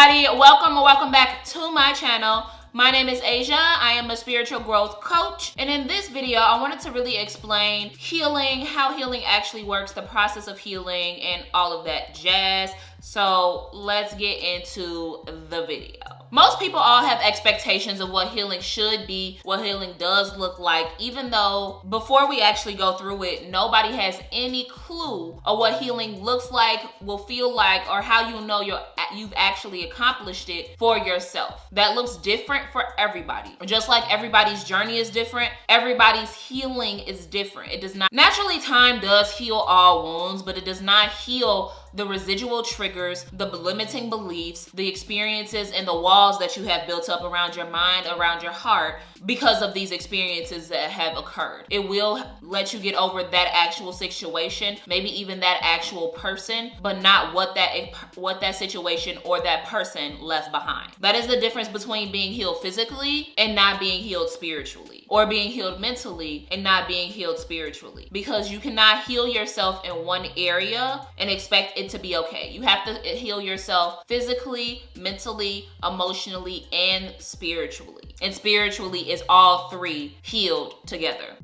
everybody, welcome or welcome back to my channel. My name is Asia. I am a spiritual growth coach, and in this video I wanted to really explain healing, how healing actually works, the process of healing, and all of that jazz. So let's get into the video. Most people all have expectations of what healing should be, what healing does look like, even though before we actually go through it, nobody has any clue of what healing looks like, will feel like, or how you know you've actually accomplished it for yourself. That looks different for everybody. Just like everybody's journey is different, everybody's healing is different. It does not, naturally time does heal all wounds, but it does not heal the residual triggers, the limiting beliefs, the experiences, and the walls that you have built up around your mind, around your heart, because of these experiences that have occurred. It will let you get over that actual situation, maybe even that actual person, but not what that situation or that person left behind. That is the difference between being healed physically and not being healed spiritually, or being healed mentally and not being healed spiritually. Because you cannot heal yourself in one area and expect it to be okay. You have to heal yourself physically, mentally, emotionally, and spiritually. And spiritually is all three healed together.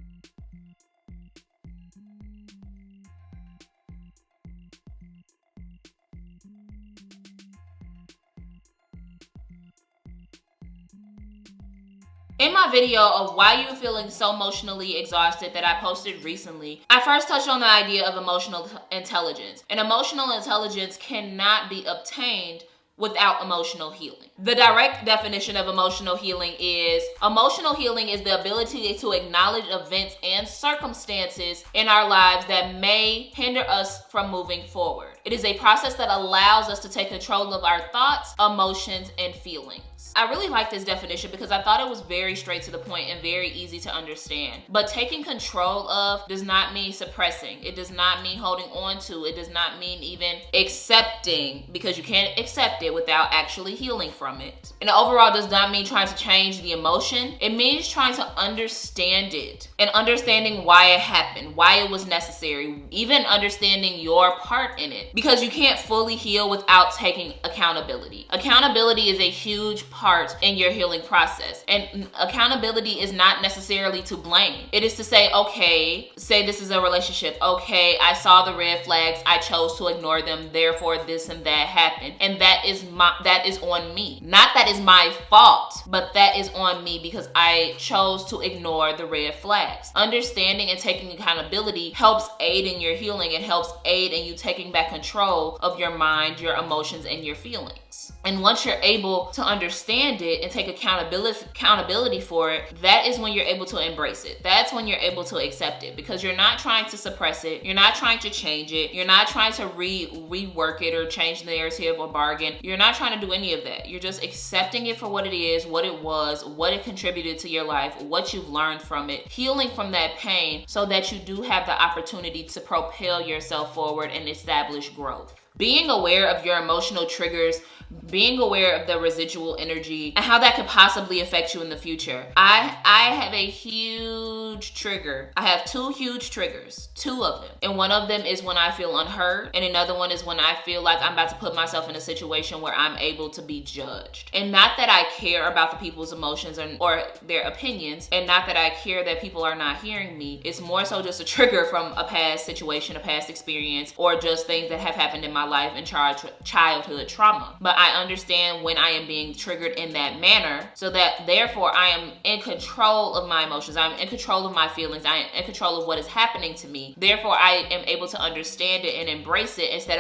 In my video of why you're feeling so emotionally exhausted that I posted recently, I first touched on the idea of emotional intelligence. And emotional intelligence cannot be obtained without emotional healing. The direct definition of emotional healing is the ability to acknowledge events and circumstances in our lives that may hinder us from moving forward. It is a process that allows us to take control of our thoughts, emotions, and feelings. I really like this definition because I thought it was very straight to the point and very easy to understand. But taking control of does not mean suppressing. It does not mean holding on to. It does not mean even accepting, because you can't accept it without actually healing from it. And overall does not mean trying to change the emotion. It means trying to understand it and understanding why it happened, why it was necessary, even understanding your part in it. Because you can't fully heal without taking accountability. Accountability is a huge part in your healing process. And accountability is not necessarily to blame. It is to say, okay, say this is a relationship. Okay, I saw the red flags. I chose to ignore them. Therefore, this and that happened. And that is on me. Not that is my fault, but that is on me because I chose to ignore the red flags. Understanding and taking accountability helps aid in your healing. It helps aid in you taking back control of your mind, your emotions, and your feelings. And once you're able to understand it and take accountability for it, that is when you're able to embrace it. That's when you're able to accept it, because you're not trying to suppress it. You're not trying to change it. You're not trying to rework it or change the narrative or bargain. You're not trying to do any of that. You're just accepting it for what it is, what it was, what it contributed to your life, what you've learned from it, healing from that pain so that you do have the opportunity to propel yourself forward and establish growth. Being aware of your emotional triggers, being aware of the residual energy and how that could possibly affect you in the future. I have a huge trigger. I have two huge triggers, two of them. And one of them is when I feel unheard, and another one is when I feel like I'm about to put myself in a situation where I'm able to be judged. And not that I care about the people's emotions or their opinions, and not that I care that people are not hearing me. It's more so just a trigger from a past situation, a past experience, or just things that have happened in my life and childhood trauma. But I understand when I am being triggered in that manner, so that therefore I am in control of my emotions. I'm in control of my feelings. I am in control of what is happening to me. Therefore, I am able to understand it and embrace it instead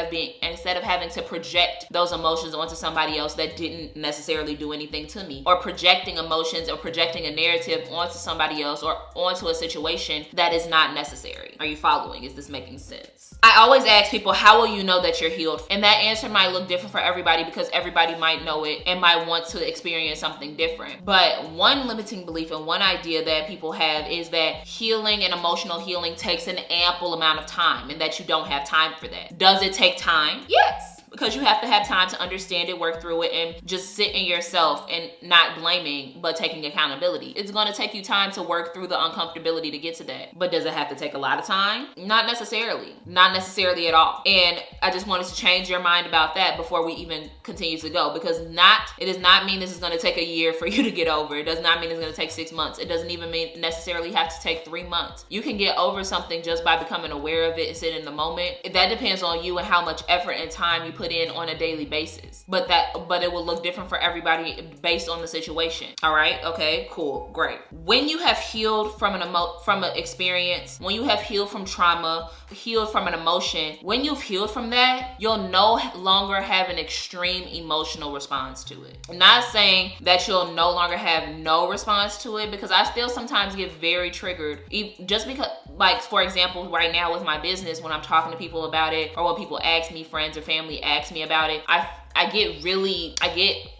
of having to project those emotions onto somebody else that didn't necessarily do anything to me, or projecting emotions or projecting a narrative onto somebody else or onto a situation that is not necessary. Are you following? Is this making sense? I always ask people, how will you know that you're healed? And that answer might look different for everybody because everybody might know it and might want to experience something different. But one limiting belief and one idea that people have is that healing and emotional healing takes an ample amount of time and that you don't have time for that. Does it take time? Yes. because you have to have time to understand it, work through it, and just sit in yourself and not blaming, but taking accountability. It's going to take you time to work through the uncomfortability to get to that. But does it have to take a lot of time? Not necessarily. Not necessarily at all. And I just wanted to change your mind about that before we even continue to go, because it does not mean this is going to take a year for you to get over. It does not mean it's going to take 6 months. It doesn't even mean necessarily have to take 3 months. You can get over something just by becoming aware of it and sit in the moment. That depends on you and how much effort and time you put in on a daily basis. But it will look different for everybody based on the situation. All right? Okay, cool, great. When you have healed from an experience, when you have healed from trauma, healed from an emotion, when you've healed from that, you'll no longer have an extreme emotional response to it. I'm not saying that you'll no longer have no response to it, because I still sometimes get very triggered, just because, like, for example, right now with my business, when I'm talking to people about it, or when people ask me, friends or family ask me about it, I get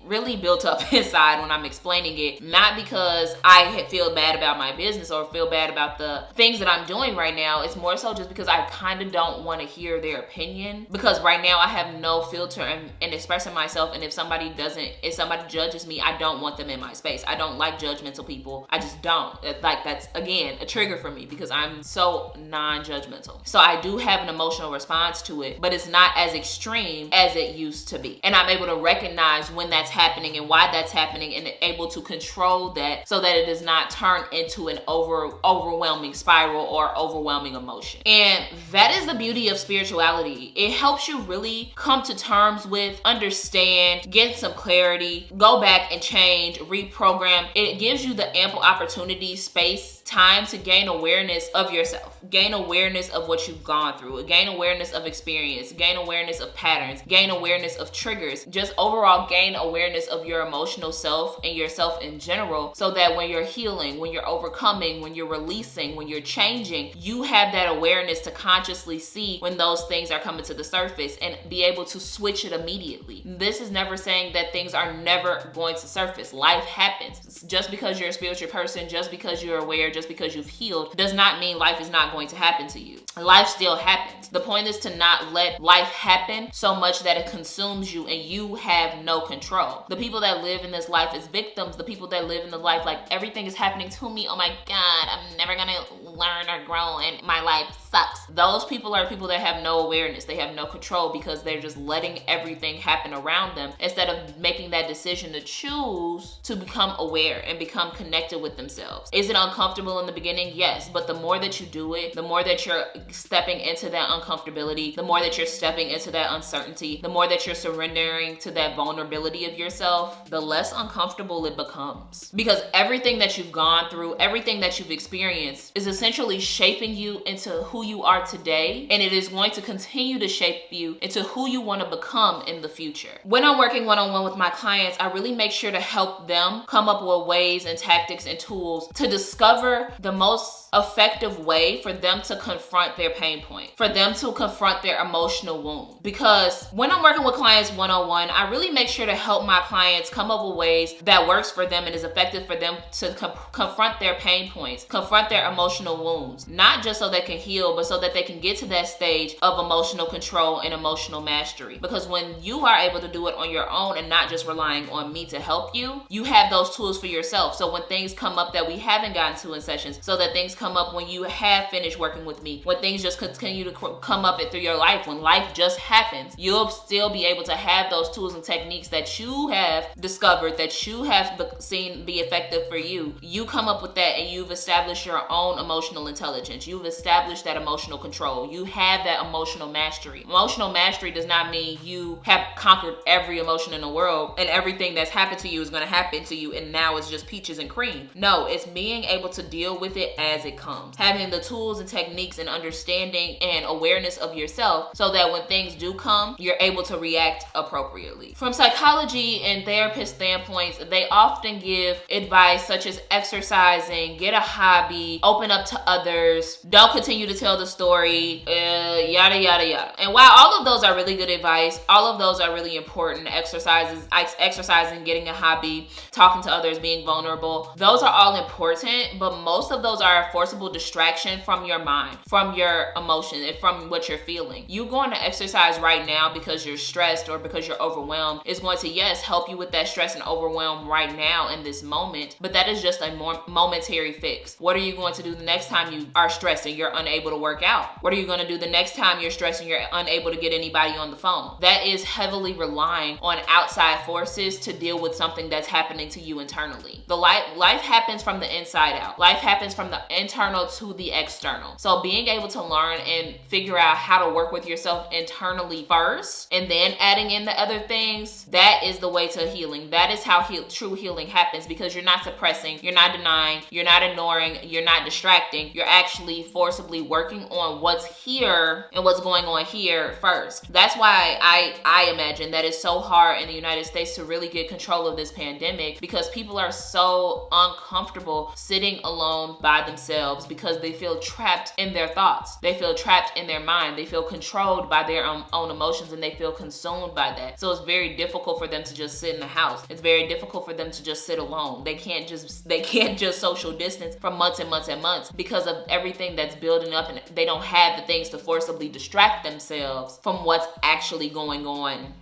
really built up inside when I'm explaining it, not because I feel bad about my business or feel bad about the things that I'm doing right now. It's more so just because I kind of don't want to hear their opinion, because right now I have no filter in expressing myself. And if somebody judges me, I don't want them in my space. I don't like judgmental people. I just don't. Like, that's, again, a trigger for me because I'm so non-judgmental. So I do have an emotional response to it, but it's not as extreme as it used to be. And I'm able to recognize when that's happening and why that's happening, and able to control that so that it does not turn into an overwhelming spiral or overwhelming emotion. And that is the beauty of spirituality. It helps you really come to terms with, understand, get some clarity, go back and change, reprogram. It gives you the ample opportunity, space, time to gain awareness of yourself, gain awareness of what you've gone through, gain awareness of experience, gain awareness of patterns, gain awareness of triggers, just overall gain awareness of your emotional self and yourself in general, so that when you're healing, when you're overcoming, when you're releasing, when you're changing, you have that awareness to consciously see when those things are coming to the surface and be able to switch it immediately. This is never saying that things are never going to surface. Life happens. Just because you're a spiritual person, just because you're aware, just because you've healed, does not mean life is not going to happen to you. Life still happens. The point is to not let life happen so much that it consumes you and you have no control. The people that live in this life as victims, the people that live in the life like everything is happening to me, oh my God, I'm never gonna learn or grow and my life sucks. Those people are people that have no awareness. They have no control because they're just letting everything happen around them instead of making that decision to choose to become aware and become connected with themselves. Is it uncomfortable in the beginning? Yes, but the more that you do it, the more that you're stepping into that uncomfortability, the more that you're stepping into that uncertainty, the more that you're surrendering to that vulnerability of yourself, the less uncomfortable it becomes. Because everything that you've gone through, everything that you've experienced is essentially shaping you into who you are today, and it is going to continue to shape you into who you want to become in the future. When I'm working one-on-one with my clients, I really make sure to help them come up with ways and tactics and tools to discover the most effective way for them to confront their pain point, for them to confront their emotional wound. Because when I'm working with clients one-on-one, I really make sure to help my clients come up with ways that works for them and is effective for them to confront their pain points, confront their emotional wounds, not just so they can heal, but so that they can get to that stage of emotional control and emotional mastery. Because when you are able to do it on your own and not just relying on me to help you, you have those tools for yourself. So when things come up that we haven't gotten to in sessions, so that things come up when you have finished working with me, when things just continue to come up through your life, when life just happens, you'll still be able to have those tools and techniques that you have discovered, that you have seen be effective for you. You come up with that and you've established your own emotional intelligence. You've established that emotional control. You have that emotional mastery. Emotional mastery does not mean you have conquered every emotion in the world and everything that's happened to you is going to happen to you and now it's just peaches and cream. No, it's being able to deal with it as it comes. Having the tools and techniques and understanding and awareness of yourself so that when things do come, you're able to react appropriately. From psychology and therapist standpoints, they often give advice such as exercising, get a hobby, open up to others, don't continue to tell the story, yada, yada, yada. And while all of those are really good advice, all of those are really important, exercising, getting a hobby, talking to others, being vulnerable, those are all important, but most of those are a forcible distraction from your mind, from your emotion, and from what you're feeling. You going to exercise right now because you're stressed or because you're overwhelmed is going to, yes, help you with that stress and overwhelm right now in this moment, but that is just a more momentary fix. What are you going to do the next time you are stressed and you're unable to work out? What are you going to do the next time you're stressed and you're unable to get anybody on the phone? That is heavily relying on outside forces to deal with something that's happening to you internally. The life happens from the inside out. Life happens from the internal to the external. So being able to learn and figure out how to work with yourself internally first and then adding in the other things, that is the way to healing. That is how true healing happens, because you're not suppressing, you're not denying, you're not ignoring, you're not distracting. You're actually forcibly working on what's here and what's going on here first. That's why I imagine that it's so hard in the United States to really get control of this pandemic, because people are so uncomfortable sitting alone by themselves because they feel trapped in their thoughts. They feel trapped in their mind. They feel controlled by their own emotions, and they feel consumed by that. So it's very difficult for them to just sit in the house. It's very difficult for them to just sit alone. They can't just social distance for months and months and months because of everything that's building up, and they don't have the things to forcibly distract themselves from what's actually going on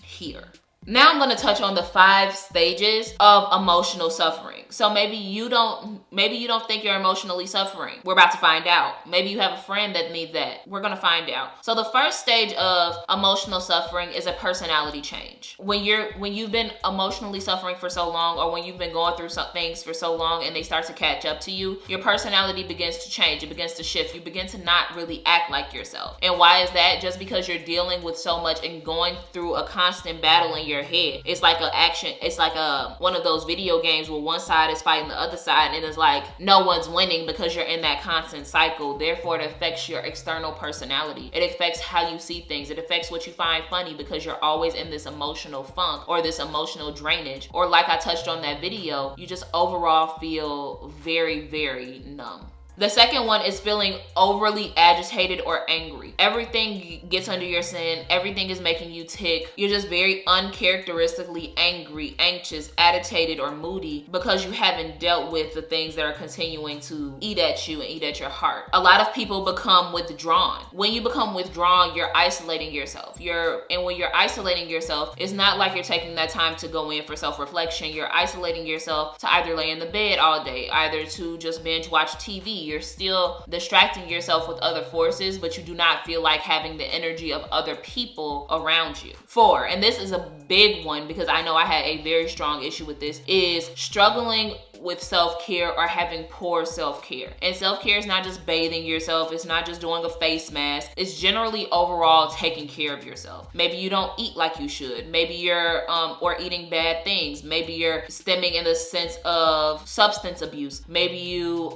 here. Now I'm going to touch on the 5 stages of emotional suffering. So maybe you don't think you're emotionally suffering. We're about to find out. Maybe you have a friend that needs that. We're going to find out. So the first stage of emotional suffering is a personality change. When you've been emotionally suffering for so long, or when you've been going through some things for so long and they start to catch up to you, your personality begins to change. It begins to shift. You begin to not really act like yourself. And why is that? Just because you're dealing with so much and going through a constant battle in your head. It's like one of those video games where one side is fighting the other side, and it's like no one's winning because you're in that constant cycle. Therefore, it affects your external personality. It affects how you see things. It affects what you find funny because you're always in this emotional funk or this emotional drainage. Or like I touched on that video, you just overall feel very, very numb. The second one is feeling overly agitated or angry. Everything gets under your skin. Everything is making you tick. You're just very uncharacteristically angry, anxious, agitated, or moody because you haven't dealt with the things that are continuing to eat at you and eat at your heart. A lot of people become withdrawn. When you become withdrawn, you're isolating yourself. And when you're isolating yourself, it's not like you're taking that time to go in for self-reflection. You're isolating yourself to either lay in the bed all day, either to just binge watch TV. You're still distracting yourself with other forces, but you do not feel like having the energy of other people around you. 4, and this is a big one because I know I had a very strong issue with this, is struggling with self-care or having poor self-care. And self-care is not just bathing yourself. It's not just doing a face mask. It's generally overall taking care of yourself. Maybe you don't eat like you should. Maybe you're or eating bad things. Maybe you're stemming in the sense of substance abuse. Maybe you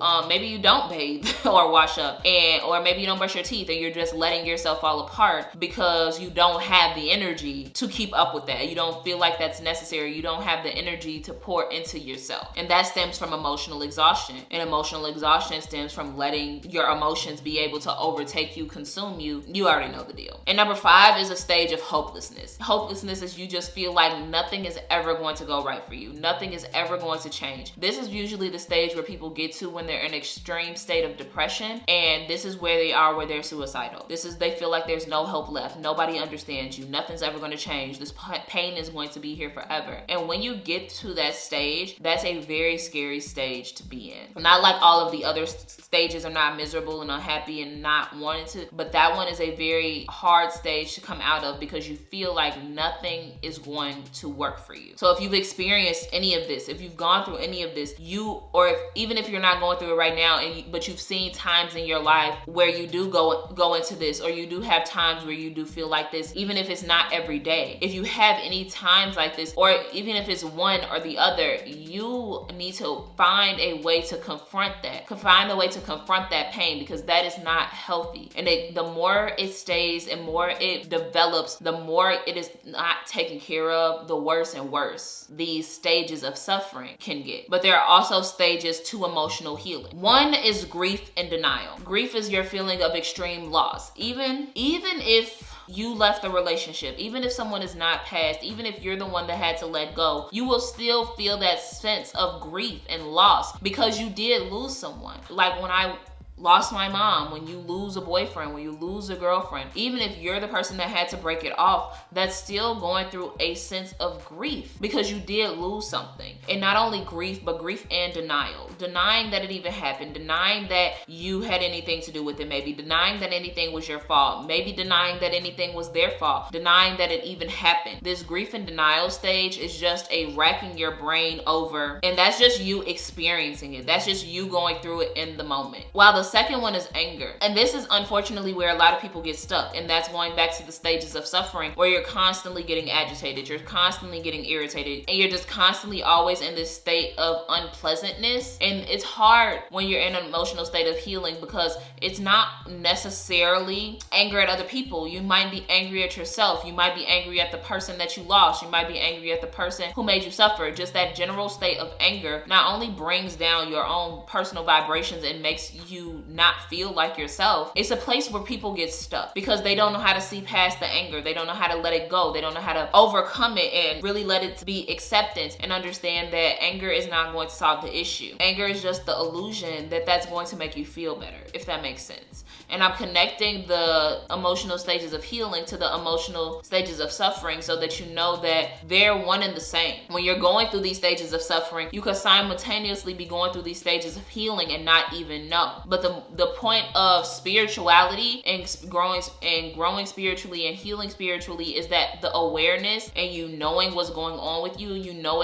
don't bathe or wash up, or maybe you don't brush your teeth and you're just letting yourself fall apart because you don't have the energy to keep up with that. You don't feel like that's necessary. You don't have the energy to pour into yourself. And that stems from emotional exhaustion. And emotional exhaustion stems from letting your emotions be able to overtake you, consume you. You already know the deal. And number 5 is a stage of hopelessness. Hopelessness is you just feel like nothing is ever going to go right for you. Nothing is ever going to change. This is usually the stage where people get to when they're in an extreme state of depression, and this is where they are, where they're suicidal. They feel like there's no hope left. Nobody understands you. Nothing's ever going to change. This pain is going to be here forever. And when you get to that stage, that's a very scary stage to be in. Not like all of the other stages are not miserable and unhappy and not wanting to, but that one is a very hard stage to come out of because you feel like nothing is going to work for you. So if you've experienced any of this, if you've gone through any of this, even if you're not going through it right now, but you've seen times in your life where you do go into this, or you do have times where you do feel like this, even if it's not every day. If you have any times like this, or even if it's one or the other, you need need to find a way to confront that, find a way to confront that pain, because that is not healthy. And the more it stays and more it develops, the more it is not taken care of, the worse and worse these stages of suffering can get. But there are also stages to emotional healing. One is grief and denial. Grief is your feeling of extreme loss. Even if you left the relationship, even if someone is not passed, even if you're the one that had to let go, you will still feel that sense of grief and loss because you did lose someone. Like when I lost my mom, when you lose a boyfriend, when you lose a girlfriend, even if you're the person that had to break it off, that's still going through a sense of grief because you did lose something. And not only grief, but grief and denial. Denying that it even happened, denying that you had anything to do with it, maybe denying that anything was your fault, maybe denying that anything was their fault, denying that it even happened. This grief and denial stage is just a racking your brain over, and that's just you experiencing it. That's just you going through it in the moment. While the second one is anger. And this is unfortunately where a lot of people get stuck. And that's going back to the stages of suffering where you're constantly getting agitated, you're constantly getting irritated, and you're just constantly always in this state of unpleasantness. And it's hard when you're in an emotional state of healing because it's not necessarily anger at other people. You might be angry at yourself. You might be angry at the person that you lost. You might be angry at the person who made you suffer. Just that general state of anger not only brings down your own personal vibrations and makes you not feel like yourself, it's a place where people get stuck because they don't know how to see past the anger. They don't know how to let it go. They don't know how to overcome it and really let it be acceptance and understand that anger is not going to solve the issue. Anger is just the illusion that that's going to make you feel better, if that makes sense. And I'm connecting the emotional stages of healing to the emotional stages of suffering so that you know that they're one and the same. When you're going through these stages of suffering, you could simultaneously be going through these stages of healing and not even know. But the point of spirituality and growing spiritually and healing spiritually is that the awareness and you knowing what's going on with you, you know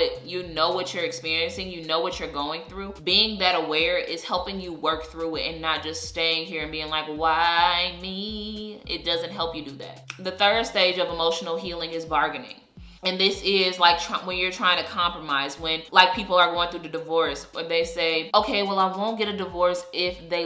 what you're experiencing, you know what you're going through. Being that aware is helping you work through it and not just staying here and being like, why me? It doesn't help you do that. The third stage of emotional healing is bargaining. And this is like when you're trying to compromise, when like people are going through the divorce, when they say, okay, well, I won't get a divorce if they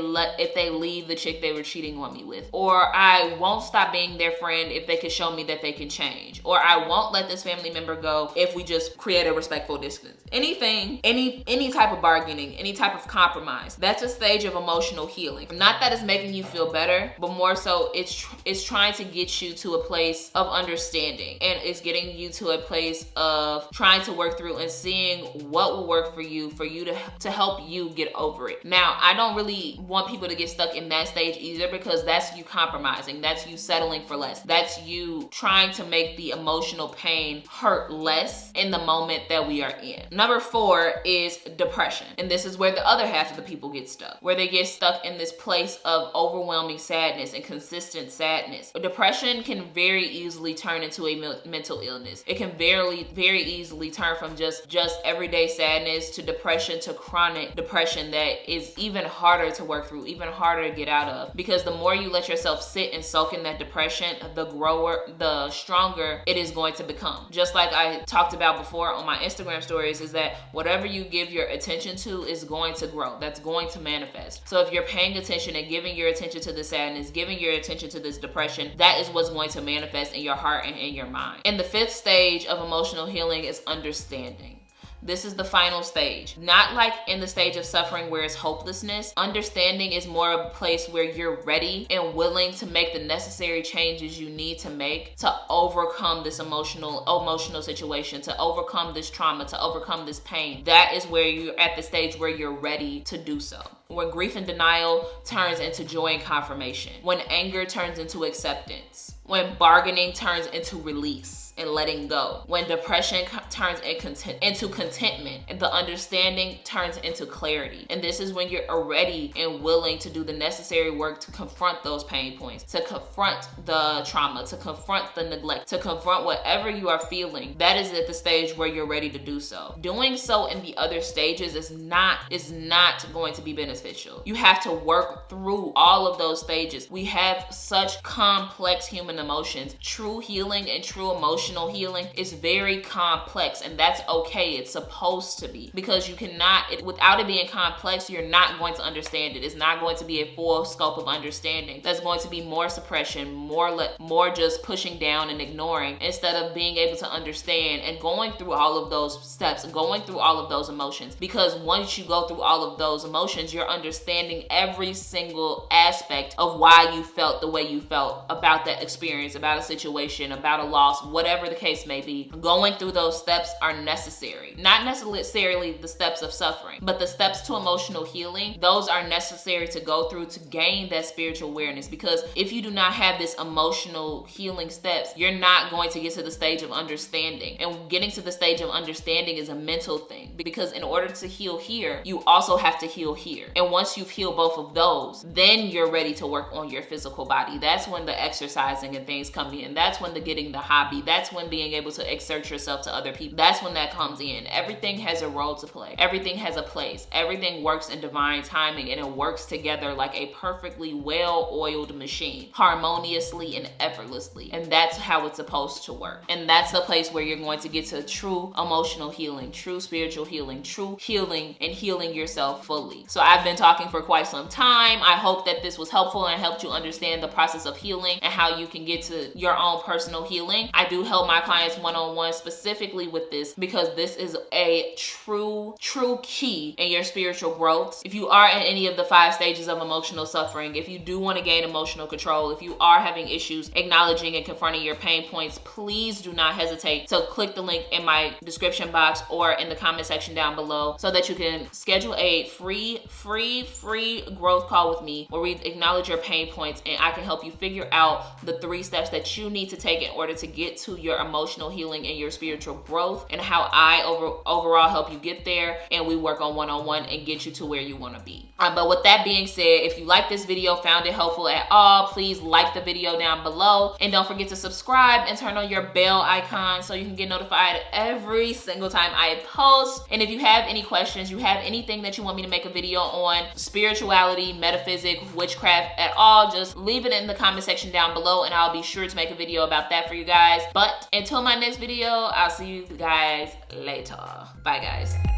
leave the chick they were cheating on me with, or I won't stop being their friend if they can show me that they can change, or I won't let this family member go if we just create a respectful distance. Anything, any type of bargaining, any type of compromise, that's a stage of emotional healing. Not that it's making you feel better, but more so it's trying to get you to a place of understanding, and it's getting you to a place of trying to work through and seeing what will work for you to help you get over it. Now, I don't really want people to get stuck in that stage either, because that's you compromising, that's you settling for less, that's you trying to make the emotional pain hurt less in the moment that we are in. Number 4 is depression, and this is where the other half of the people get stuck, where they get stuck in this place of overwhelming sadness and consistent sadness. Depression can very easily turn into a mental illness. It can very easily turn from just everyday sadness to depression to chronic depression that is even harder to work through, even harder to get out of. Because the more you let yourself sit and soak in that depression, the stronger it is going to become. Just like I talked about before on my Instagram stories, is that whatever you give your attention to is going to grow. That's going to manifest. So if you're paying attention and giving your attention to the sadness, giving your attention to this depression, that is what's going to manifest in your heart and in your mind. And the 5th stage of emotional healing is understanding. This is the final stage. Not like in the stage of suffering where it's hopelessness. Understanding is more of a place where you're ready and willing to make the necessary changes you need to make to overcome this emotional situation, to overcome this trauma, to overcome this pain. That is where you're at the stage where you're ready to do so. When grief and denial turns into joy and confirmation. When anger turns into acceptance. When bargaining turns into release and letting go. When depression turns into contentment and the understanding turns into clarity. And this is when you're ready and willing to do the necessary work to confront those pain points, to confront the trauma, to confront the neglect, to confront whatever you are feeling. That is at the stage where you're ready to do so. Doing so in the other stages is not going to be beneficial. You have to work through all of those stages. We have such complex human emotions. True healing and true emotion emotional healing is very complex, and that's okay. It's supposed to be, because you cannot, without it being complex, you're not going to understand it. It's not going to be a full scope of understanding. There's going to be more suppression, more just pushing down and ignoring, instead of being able to understand and going through all of those steps, going through all of those emotions. Because once you go through all of those emotions, you're understanding every single aspect of why you felt the way you felt about that experience, about a situation, about a loss, whatever the case may be. Going through those steps are necessary. Not necessarily the steps of suffering, but the steps to emotional healing, those are necessary to go through to gain that spiritual awareness. Because if you do not have this emotional healing steps, you're not going to get to the stage of understanding. And getting to the stage of understanding is a mental thing, because in order to heal here, you also have to heal here. And once you've healed both of those, then you're ready to work on your physical body. That's when the exercising and things come in. That's when the getting the hobby. That's when being able to exert yourself to other people. That's when that comes in. Everything has a role to play. Everything has a place. Everything works in divine timing, and it works together like a perfectly well-oiled machine, harmoniously and effortlessly. And that's how it's supposed to work. And that's the place where you're going to get to true emotional healing, true spiritual healing, true healing, and healing yourself fully. So I've been talking for quite some time. I hope that this was helpful and helped you understand the process of healing and how you can get to your own personal healing. I do help my clients one-on-one specifically with this, because this is a true key in your spiritual growth. If you are in any of the 5 stages of emotional suffering, if you do want to gain emotional control, if you are having issues acknowledging and confronting your pain points, please do not hesitate to click the link in my description box or in the comment section down below, so that you can schedule a free growth call with me, where we acknowledge your pain points and I can help you figure out the 3 steps that you need to take in order to get to your emotional healing and your spiritual growth, and how I overall help you get there, and we work on one-on-one and get you to where you want to be. But with that being said, if you like this video, found it helpful at all, please like the video down below, and don't forget to subscribe and turn on your bell icon so you can get notified every single time I post. And if you have any questions, you have anything that you want me to make a video on, spirituality, metaphysics, witchcraft at all, just leave it in the comment section down below, and I'll be sure to make a video about that for you guys. But until my next video, I'll see you guys later. Bye guys.